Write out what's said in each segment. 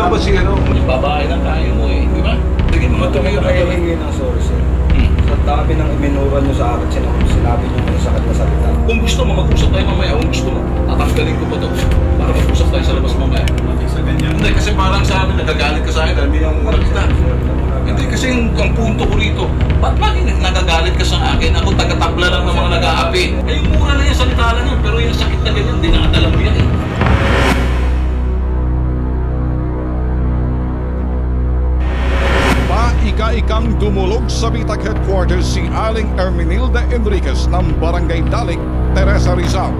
ba si ano? Babae lang tayo mo eh, di ba? Sige, mga tumayo na kayo hingi ng sorry, sir. Sa dami ng iminura nyo sa akin, sinabi nyo mga sakit na salita. Kung gusto mo, mag-usap tayo mamaya. Kung gusto mo, tatanggalin ko pa to. Para mag-usap tayo sa labas mamaya. Hindi, kasi parang sa amin, nagagalit ka sa akin dahil minamura kita. Hindi, kasi ang punto ko rito, ba't lagi nagagalit ka sa akin? Ako taga-tabla lang ng mga nag-aapi. Eh, yung mura na yan, salita lang yan. Pero yung sakit na ganyan, dinakadala mo yan eh. Ika-ikang dumulog sa Bitag Headquarters si Aling Ermenilda Enriquez ng Barangay Dalik, Teresa Rizal.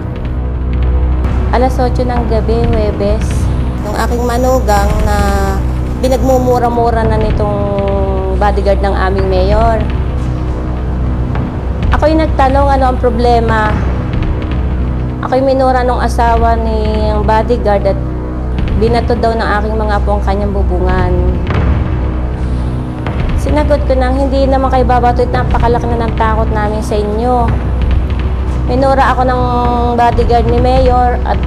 Alas 8 ng gabi, Huwebes, yung aking manugang na binagmumura-mura na nitong bodyguard ng aming mayor. Ako'y nagtanong ano ang problema. Ako'y minura ng asawa ni bodyguard at binato daw ng aking mga apo ang kanyang bubungan. Sinagot ko nang hindi naman kayo babato at napakalaki na ng takot namin sa inyo. Minura ako ng bodyguard ni Mayor at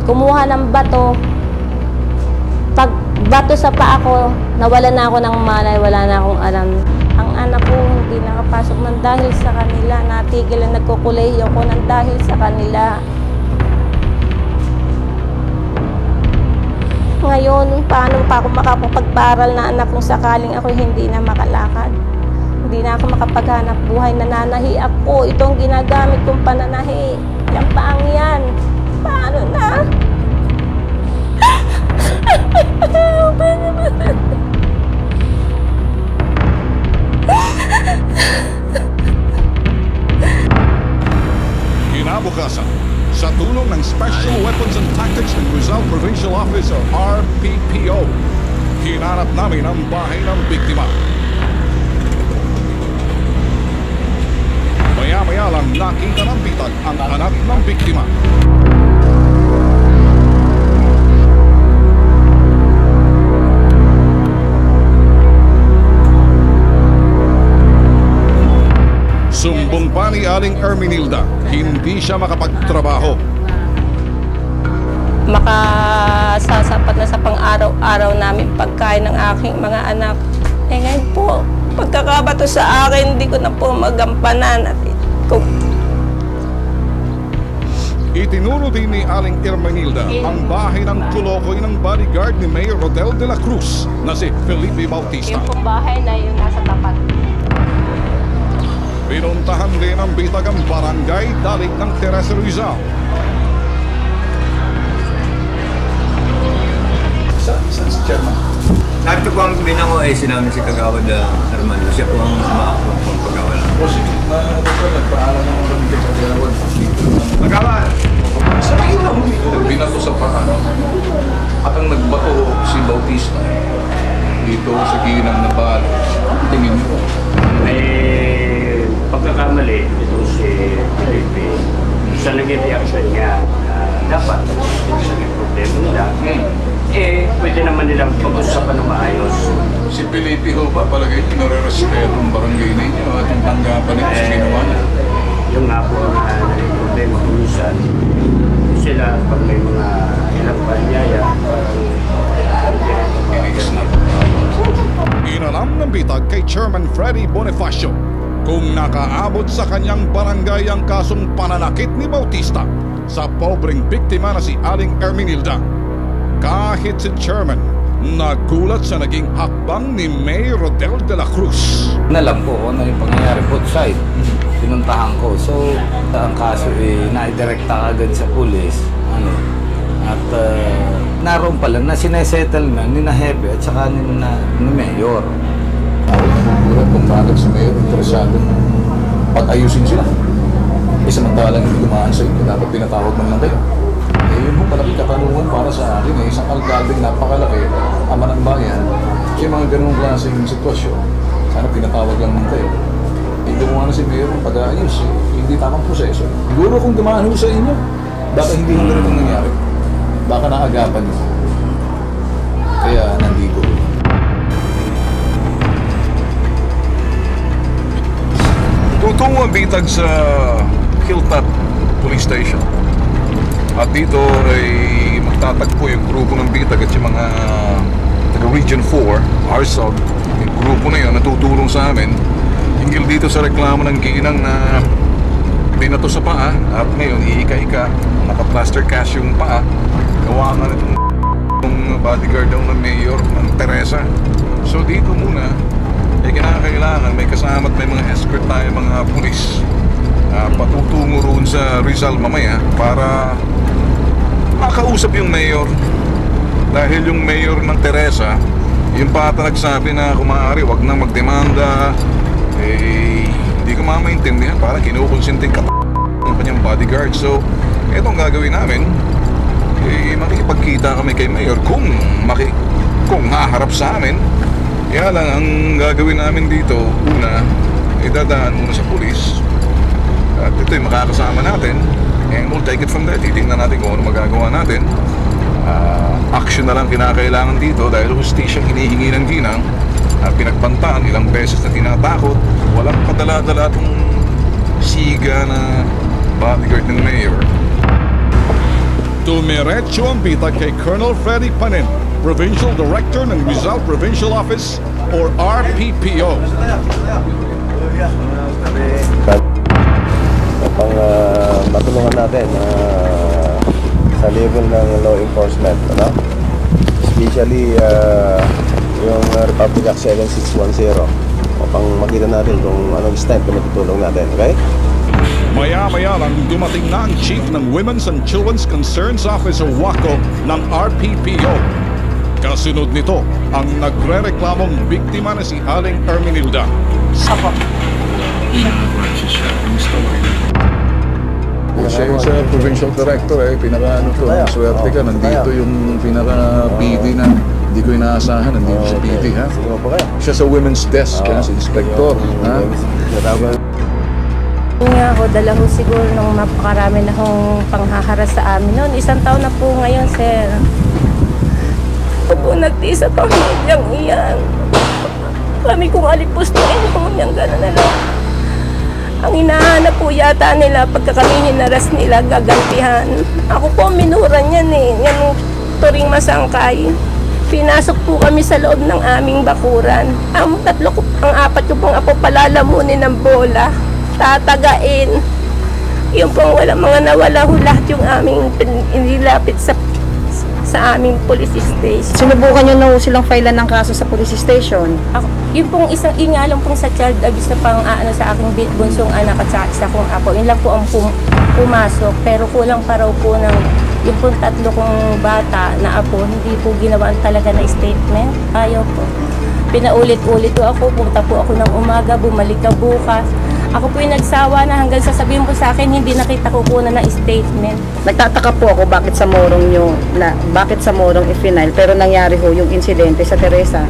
kumuha ng bato. Pag bato sa paa ko, nawala na ako ng malay, wala na akong alam. Ang anak ko hindi nakapasok ng dahil sa kanila. Natigil ang nagkukulehiyo ko ng dahil sa kanila. Ngayon, paano pa ako makapagparal na anak kung sakaling ako hindi na makalakad? Hindi na ako makapaghanap buhay, nananahi ako. Itong ginagamit kong pananahi. Yung paang yan. Paano na? Kinabukasan, sa tulong ng Special Weapons and Tactics ng Rizal Provincial Office o RPPO, hinanap namin ang bahay ng biktima. Maya-maya lang nakita ng bitag ang anak ng biktima. Sumbong pa ni Aling Ermenilda, hindi siya makapagtrabaho. Makasasapat na sa pang-araw-araw namin pagkain ng aking mga anak. Eh ngayon po, pagkakabato sa akin, hindi ko na po magampanan. At Itinuro din ni Aling Ermenilda ang bahay ng kulokoy ng bodyguard ni Mayor Rodel de la Cruz na si Felipe Bautista. yung pong bahay na yun nasa tapat. Pinuntahan din ang bitag ang Barangay Dalik ng Teresa Rizal. Saan si Chairman? Narito po ang binango ay sinamin si Kagawad Armando. Siya po ang umaakong pong pagkawala. O sige, nagpaalam naman kami kay Kagawad. Kagawad! Sa nakita mo dito, nagbinato sa paano at ang nagbato si Bautista dito sa ginang na balo. Tingin mo. Pagkakamali ito si Felipe sa naging reaction niya dapat hindi naging problema nila pwede naman nilang pag-usapan ng maayos. Si Felipe ho ba palagay nire-respeto ang barangay ninyo at yung tanggapan nito sa ginawa niya? Yung nga po na naging problema kung minsan sila pag may mga ilang panyaya Inalam ng bitag kay Chairman Freddy Bonifacio kung nakaabot sa kanyang barangay ang kasong pananakit ni Bautista sa pobreng biktima na si Aling Ermenilda. Kahit si Chairman, nagulat sa naging hakbang ni Mayor Rodel de la Cruz. Nalam ko kung ano yung pangyayari, both side. Pinuntahan ko. So, ang kaso naidirekta agad sa pulis. At naroon pala na sinesettle na ni na Hepe at saka ni Mayor. Kung bakit si Mayor interesado pag-ayusin sila. Samantalang hindi dumaan sa inyo, dapat pinatawag man lang kayo. Yun po malaking katanungan para sa akin. Isang alcaldeng napakalaki, ama ng bayan, kaya mga ganung klaseng sitwasyon, sana pinatawag lang man kayo. Hindi gumawa na si Mayor ng pag-aayos, hindi tamang proseso. Siguro kung dumaan sa inyo, baka hindi mo ganitong nangyari. Baka naagapan nyo. Kaya nandito. Tutungo ang bitag sa Hilltop Police Station. At dito ay nagtatagpo yung grupo ng bitag at yung mga taga Region 4, RSOG, yung grupo na yun natutulong sa amin hinggil dito sa reklamo ng ginang na binato sa paa at ngayon iika-ika naka-plaster cast yung paa. Gawa nga nitong bodyguard daw ng mayor ng Teresa. So dito muna kinakailangan may kasama at may mga escort tayo mga pulis patutungo roon sa Rizal mamaya para makausap yung mayor. Dahil yung mayor ng Teresa yung pata nagsabi na kung maaari wag nang magdemanda, hindi ko mamaintindihan, parang kinukonsinting ng kanyang bodyguard. So etong gagawin namin, makikipagkita kami kay mayor kung haharap sa amin. Kaya lang ang gagawin namin dito, una idadaan muna sa pulis at ito'y makakasama natin and we'll take it from there. Titingnan natin kung ano magagawa natin. Action na lang kinakailangan dito dahil justisyang hinihingi ng ginang, pinagbantaan ilang beses na tinatakot. Walang padala-dala itong siga na bodyguard ng mayor. Dumiretso ang bitag kay Colonel Freddy Panin, Provincial Director ng Rizal Provincial Office or RPPO. Pang matulungan natin sa level ng law enforcement, ano? Especially yung Republic Act 7610 upang makita natin kung anong step na matutulong natin, okay? Maya-maya lang dumating na ang Chief ng Women's and Children's Concerns Office o WACO ng RPPO. Kasunod nito ang nagre-reklamong biktima na si Aling Erminilda. Siya yung sa provincial director pinaka-ano to, swerte ka, nandito yung pinaka-PD na hindi ko inaasahan, nandito si PD ha. Siya sa women's desk, si inspector ha. Nga ako, dala ko siguro nung napakarami na akong panghaharas sa amin noon. 1 taon na po ngayon, sir. Ako po nagtiis sa pamilyang iyan. Kami kung alipustuin mo niyang gano'n na lang. Ang hinahanap po yata nila, pagka kami hinaras nila, gagantihan. Ako po, minura niyan yan yung turing masangkay. Pinasok po kami sa loob ng aming bakuran. Ang 4 ko, ang 4 ko pong apo palalamunin ng bola. Tatagain. Yung pong mga nawala ho lahat yung aming inilapit sa aming police station. Sinubukan nyo na ho silang filean ng kaso sa police station? Yung pong isang ingalong pong sa child abuse na pang sa aking bunsong anak at sa isa kong apo, yun lang po ang pumasok. Pero kulang pa raw po ng yung pong 3 kong bata na apo, hindi po ginawaan talaga na statement. Ayaw po. Pinaulit-ulit po ako, punta po ako ng umaga, bumalik ka bukas. Ako po yung nagsawa na hanggang sasabihin po sa akin, hindi nakita ko na statement. Nagtataka po ako bakit sa Morong i-final pero nangyari ho yung insidente sa Teresa.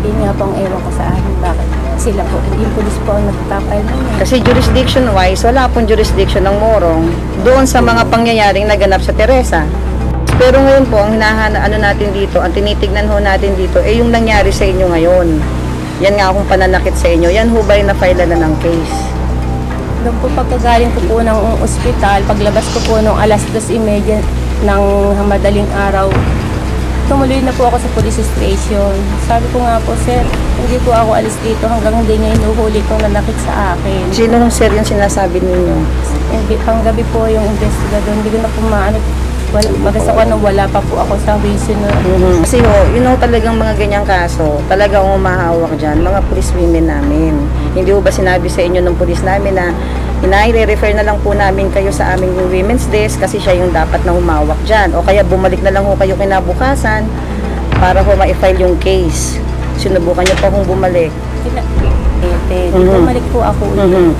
Yun nga po ang ewan ko sa akin, bakit sila po, yung police po ang nagtapay namin. Kasi jurisdiction-wise, wala pong jurisdiction ng Morong doon sa mga pangyayaring naganap sa Teresa. Pero ngayon po, ang natin dito, ang tinitignan ho natin dito, yung nangyari sa inyo ngayon. Yan nga akong pananakit sa inyo. Yan ho ba yung na-file na ng case? Doon po pagkagaling ko po ng ospital, paglabas ko po nung 2:30 ng madaling araw, tumuloy na po ako sa police station. Sabi ko nga po, sir, hindi po ako alis dito hanggang hindi niya inuhuli itong nanakit sa akin. Sino nung sir yung sinasabi ninyo? Panggabi po yung investigador, hindi ko na po magkasa ko nung wala pa po ako sa reason na. Kasi talagang mga ganyang kaso, talagang umahawak dyan, mga police women namin. Hindi ho ba sinabi sa inyo ng police namin na i-refer na lang po namin kayo sa aming women's desk kasi siya yung dapat na humawak dyan. O kaya bumalik na lang ho kayo kinabukasan para ho ma-file yung case. Sinubukan nyo pa kung bumalik. Bumalik po ako ulit.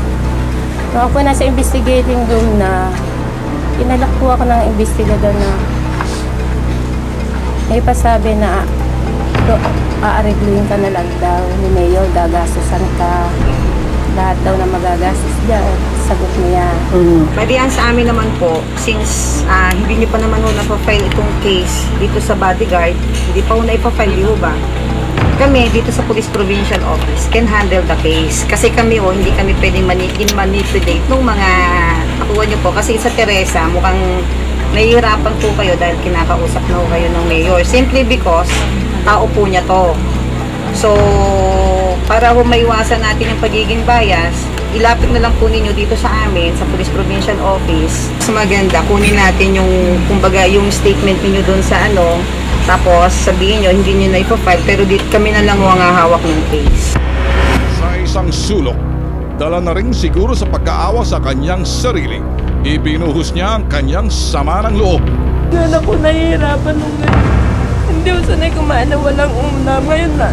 So ako nasa investigating room na, inalak po ako ng investigador na may pasabi na aaregluin ka na lang daw ni Mayor, gagastusan ka. Lahat daw na magagastos dyan, sagot niya. Pwede yan sa amin naman po, since hindi niyo pa naman na-file itong case dito sa bodyguard, hindi pa na-file, di ba? Kami dito sa Police Provincial Office can handle the case. Kasi kami hindi kami pwedeng manipulate nung mga nakuha nyo po. Kasi sa Teresa, mukhang nahihirapan po kayo dahil kinakausap na po kayo ng mayor. Simply because, tao po niya to. So, para ho maiwasan natin yung pagiging bias, ilapit na lang po ninyo dito sa amin, sa Police Provincial Office. Mas maganda, kunin natin yung, kumbaga, yung statement niyo doon sa ano, tapos sabihin nyo, hindi nyo na ipofile, pero kami na lang ang hahawak ng case. Sa isang sulok, dala na rin siguro sa pagkaawa sa kanyang sarili. Ibinuhos niya ang kanyang sama ng loob. Yan ako nahihirapan nung ngayon. Hindi ko sanay kumain na walang ulam. Ngayon na.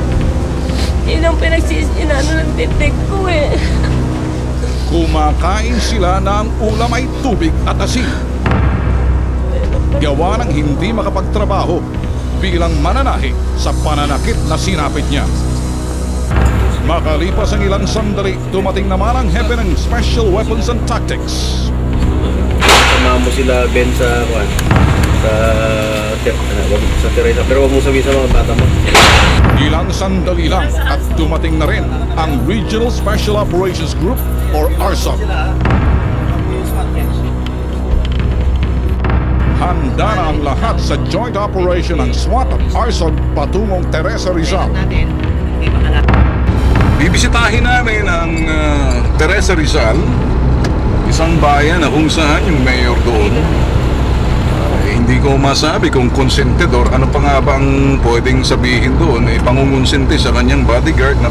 Yun ang pinagsisinano ng titik ko eh. Kumakain sila na ang ulam ay tubig at asin. Gawa ng hindi makapagtrabaho bilang mananahi sa pananakit na sinapit niya. Makalipas ang ilang sandali, dumating naman ang hepe ng Special Weapons and Tactics. Sama mo sila Ben sa Teresa, pero huwag mo sabihin sa mga bata mo. Ilang sandali lang at dumating na rin ang Regional Special Operations Group or RSOG. Handa na ang lahat sa joint operation ng SWAT at RSOG patungong Teresa Rizal. Bibisitahin namin ang Teresa Rizal, isang bayan na kung saan yung mayor doon. Hindi ko masabi kung consented or ano pa nga ba ang pwedeng sabihin doon. Pangungonsente sa kanyang bodyguard na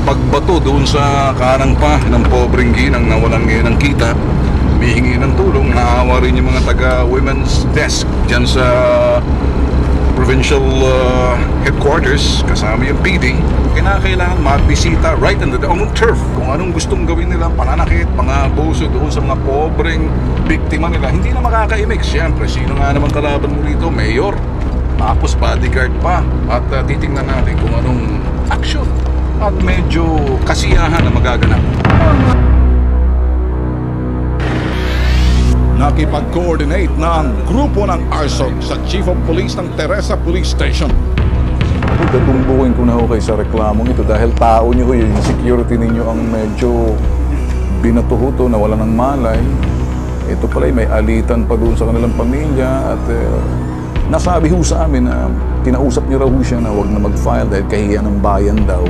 pagbato doon sa kanang pa ng pobreng ginang na walang ng kita. Humihingi ng tulong. Naawa rin yung mga taga-women's desk dyan sa provincial headquarters kasama yung PD. Kinakailangan magbisita right on the turf kung anong gustong gawin nila, pananakit, mga abuso doon sa mga pobreng biktima nila. Hindi na makakaimik. Siyempre, sino nga naman kalaban mo rito? Mayor. Tapos bodyguard pa. At titingnan natin kung anong action at medyo kasiyahan na magaganap. Nakipag-coordinate na ang grupo ng RSOG sa Chief of Police ng Teresa Police Station. Tatumbukin ko na ho kayo sa reklamong ito dahil tao nyo ho, yung security ninyo ang medyo binatuhuto na wala ng malay. Ito pala may alitan pa doon sa kanilang pamilya at nasabi ho sa amin na kinausap niyo raw ho siya na huwag na mag-file dahil kahihiyan ng bayan daw.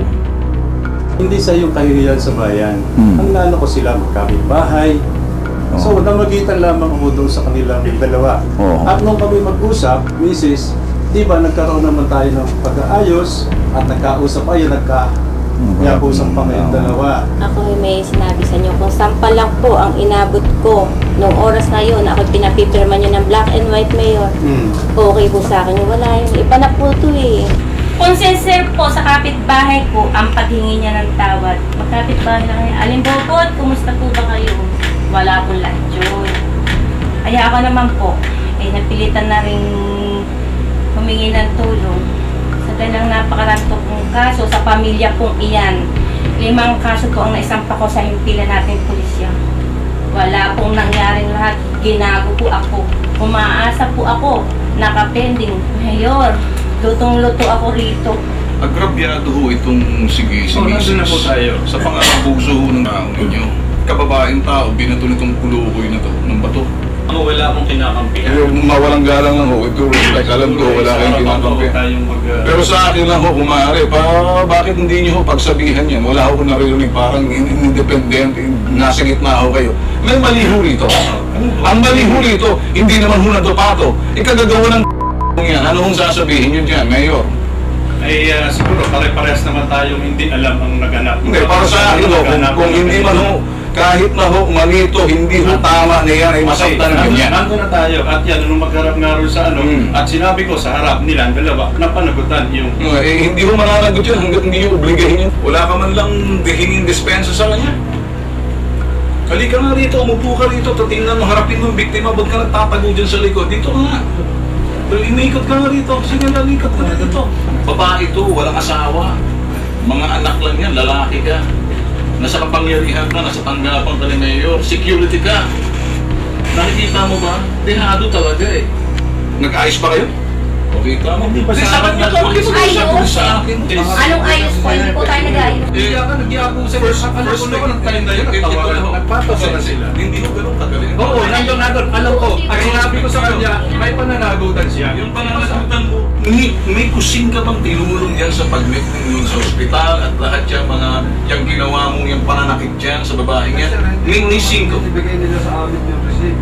Hindi sa yung kahihiyan sa bayan. Ang lalo ko sila magkapit-bahay. So, namagitan lamang ako doon sa kanilang dalawa. At nung kami mag-usap, Mrs., di ba nagkaroon naman tayo ng pag-aayos at nagkausap kayo, nagka-usap pa kayong dalawa. Ako may sinabi sa inyo, kung sampa lang po ang inabot ko nung oras na yun, ako pinapipirma nyo ng black and white, Mayor. Okay po sa akin, wala yun. Iba na po ito eh. Kung sincere po sa kapitbahay ko, ang paghingi niya ng tawad. Magkapitbahay na kayo. Alimbobot, kumusta po ba kayo? Wala pong lahat yun. Kaya ako naman po, napilitan na rin humingi ng tulong. Sa dalang napakaranto kong kaso sa pamilya kong iyan. 5 kaso po ang naisampa ko sa himpilan natin pulisya. Wala pong nangyaring lahat. Ginago po ako. Umaasa po ako. Nakapending. Mayor, lutong-luto ako rito. Agrabyado ho itong sige nandun na po tayo. Sa pang-abuso ho ng tao ninyo. Kababaeng tao, binato nitong kulukoy na to, ng bato. Wala akong kinakampihan. Yung mawalang galang lang ho, ito, like alam ko, wala kayong kinakampihan. Pero sa akin lang ho, kung maaari, bakit hindi nyo ho pagsabihan yan? Wala ho naririnig, parang independent, nasa gitna ho kayo. May mali ho rito. Ang mali ho rito, hindi naman ho nagpapato. Ikagagawa ng yan, ano hong sasabihin yun dyan, Mayor? Ay siguro pare-parehas naman tayong hindi alam ang naganap. Hindi, para sa akin ho, kung hindi man ho, kahit na ho, malito, hindi ho tama na yan ay masaktan na yan. Nandun na tayo at yan, nung magharap nga rin sa at sinabi ko sa harap nila, dalawa, napanagutan yung... hindi ho mananagot yun hanggat hindi nyo obligahin yun. Wala ka man lang hingin dispensa sa kanya. Halika nga rito, umupo ka rito, tatingnan mo, harapin mo yung biktima, ba't ka nagtatago dyan sa likod? Dito nga. Inikot ka nga rito, sige nga, ikot ka nga dito. Babae ito, walang asawa. Mga anak lang yan, lalaki ka. Nasa kapangyarihan ka, nasa tanggapan ka ni Mayor, security ka. Nakikita mo ba? Dehado talaga eh. Nag-ayos pa kayo? Okay, tama. Hindi pa sa akin niya. Bakit mo Ayos? sa akin? Anong ayos po? Hindi po tayo nag-ayos. Hindi ka nag-iabusan. First na ng time na yun, nagpapasa na sila. Hindi mo ganun kagaling. Oo, nandun. Alam ko. At sinabi ko sa kanya, may pananagutan siya. Yung pananagutan mo, may kusing ka bang tinulong yan sa pag-met mo sa ospital at lahat yung mga yung ginawa mong yung pananakit dyan sa babae niya? May kusing ko. Ibigay nila sa amin yung receipt.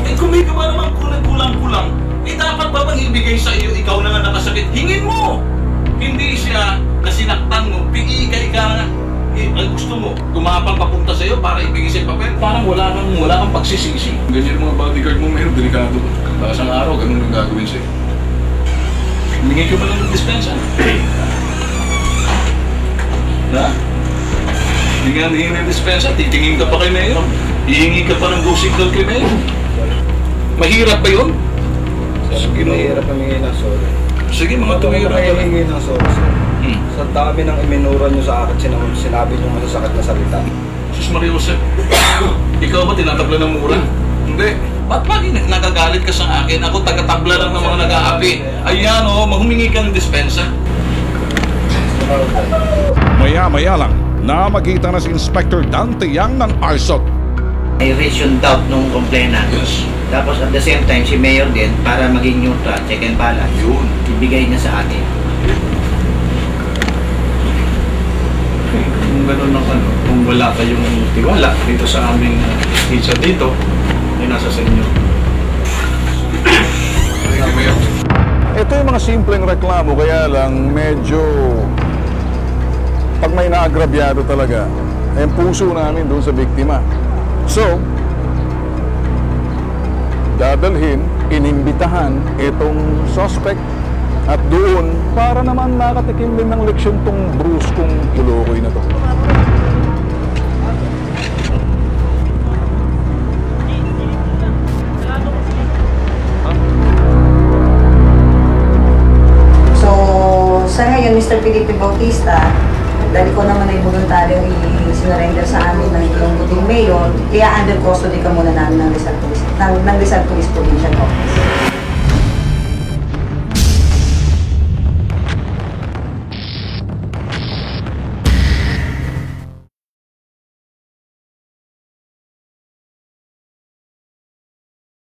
Eh kung may ka ba naman kulang-kulang, eh dapat ba bang ibigay sa iyo, ikaw na nga nakasakit, hingin mo! Hindi siya na sinaktan mo, piigay ka, ang gusto mo, tumapang papunta sa iyo para ibigay sa papel, parang wala kang pagsisisi. Ganyan mga bodyguard mo, mayroon delikado. Tapos ang araw, ganun yung gagawin sa'yo. Bigay ka ba lang ng dispensa? Na? Hindi nga hihingi ng dispensa, titingin ka pa kay Mayor. Hihingi ka pa ng go signal kay Mayor. Mahirap ba yun? Sige, mahirap humingi ng sorry. Sige, mga tumira ka lang. Humingi ng sorry, sir. Sa dami ng iminura nyo sa akin, sinabi nyo masasakit na salita. Sus Maria Jose, ikaw ba tinatabla ng mura? Hindi. Ba't nagagalit ka sa akin? Ako taga-tabla lang ng mga nag-aapi. Ayan o, humingi ka ng dispensa. Maya-maya lang, namagita na si Inspector Dante Yang ng ARSOC. May reason doubt nung complainant. Yes. Tapos at the same time, si Mayor din, para maging neutral, check and balance, yun, ibigay niya sa atin. Kung gano'n ang kung wala kayong tiwala dito sa aming pizza dito, ay nasa sa inyo. Ito yung mga simpleng reklamo, kaya lang medyo pag may naagrabyado talaga, yung puso namin doon sa biktima. So, dadalhin, inimbitahan itong suspect at doon para naman nakatikim din ng leksyon tong bruskong Ilokoy na to. So, sa ngayon, Mr. Felipe Bautista, dahil ko naman ay voluntaryong i-surrender sa amin ng Ilonggo Mayor, kaya under custody ka muna namin ng Rizal Police Provincial Office.